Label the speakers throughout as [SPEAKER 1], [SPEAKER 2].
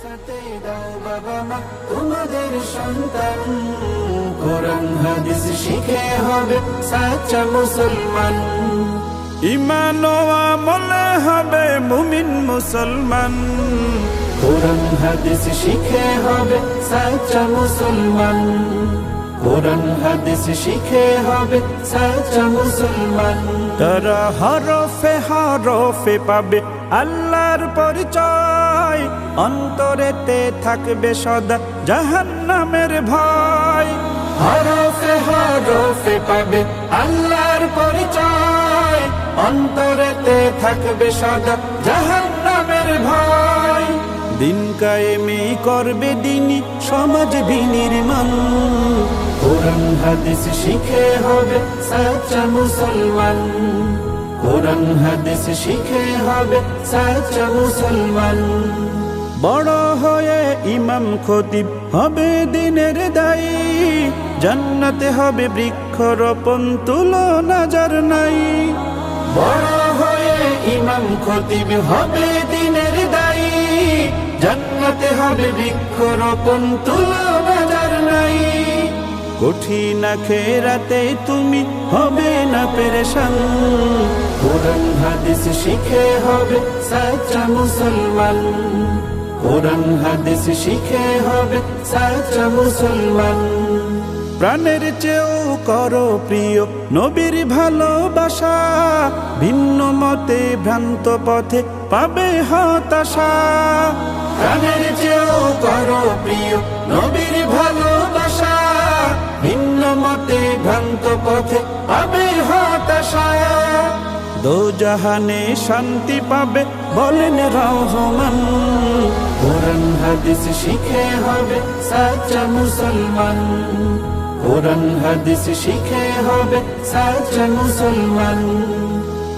[SPEAKER 1] মাদ্রাসাতে দাও বাবা মা তোমাদের সন্তান, কোরআন হাদিস শিখে হবে সাচ্চা মুসলমান।
[SPEAKER 2] ঈমান ও আমলে হবে মুমিন মুসলমান,
[SPEAKER 1] কোরআন হাদিস শিখে হবে সাচ্চা মুসলমান। কোরআন হাদিস শিখে হবে সাচ্চা মুসলমান।
[SPEAKER 2] তারা হরফে হরফে পাবে আল্লাহর পরিচয়, অন্তরেতে থাকবে সদা জাহান্নামের ভয়।
[SPEAKER 1] হরফে হরফে পাবে আল্লাহর পরিচয়, অন্তরেতে থাকবে সদা জাহান্নামের ভয়।
[SPEAKER 2] দিন কায়েমি করবে দিনী সমাজ বিনির্মাণ,
[SPEAKER 1] কোরআন হাদিস শিখে হবে সাচ্চা মুসলমান। কোরআন হাদিস শিখে হবে সাচ্চা মুসলমান।
[SPEAKER 2] বড় হয়ে ইমাম খতিব হবে দিনের দায়ী, জান্নাতে হবে বৃক্ষরোপণ তুলনা যার নাই।
[SPEAKER 1] বড় হয়ে ইমাম খতিব হবে দিনের দায়ী, জান্নাতে হবে বৃক্ষরোপণ তুলনা যার নাই।
[SPEAKER 2] কঠিন আখিরাতে তুমি হবে না পেরেশান,
[SPEAKER 1] কোরআন হাদিস শিখে হবে সাচ্চা মুসলমান। কোরআন হাদিস শিখে হবে সাচ্চা মুসলমান।
[SPEAKER 2] প্রাণের চেয়েও করো প্রিয় নবীর ভালোবাসা, ভিন্ন মতে ভ্রান্ত পথে পাবে হতাশা।
[SPEAKER 1] প্রাণের চেয়েও করো প্রিয় নবীর ভালোবাসা, ভিন্ন মতে ভ্রান্ত পথে পাবে হতাশা।
[SPEAKER 2] দোজাহানে শান্তি পাবে বলেন রহমান,
[SPEAKER 1] কোরআন হাদিস শিখে হবে সাচ্চা মুসলমান। কোরআন হাদিস শিখে হবে সাচ্চা মুসলমান।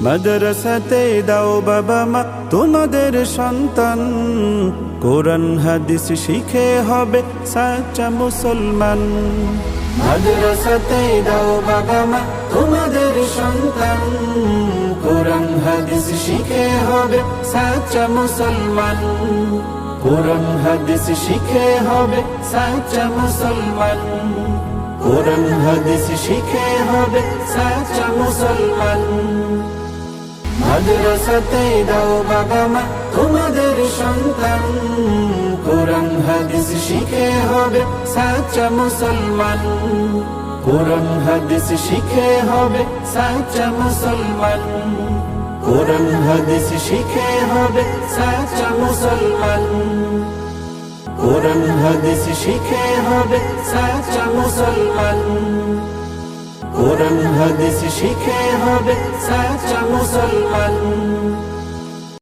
[SPEAKER 2] মাদ্রাসাতে দাও বাবা মা তোমাদের সন্তান, কোরআন হাদিস শিখে হবে সাচ্চা মুসলমান।
[SPEAKER 1] মাদ্রাসাতে দাও বাবা মা তোমাদের সন্তান, কোরআন হাদিস শিখে হবে সাচ্চা মুসলমান। কোরআন হাদিস শিখে হবে সাচ্চা মুসলমান। কোরআন হাদিস শিখে হবে সাচ্চা মুসলমান। মাদ্রাসাতে দাও বাবা মা তোমাদের সন্তান, কোরআন হাদিস শিখে হবে সাচ্চা মুসলমান। কোরআন হাদিস শিখে হবে সাচ্চা মুসলমান। কোরআন হাদিস শিখে হবে সাচ্চা মুসলমান। কোরআন হাদিস শিখে হবে সাচ্চা মুসলমান। কোরআন হাদিস শিখে হবে সাচ্চা মুসলমান।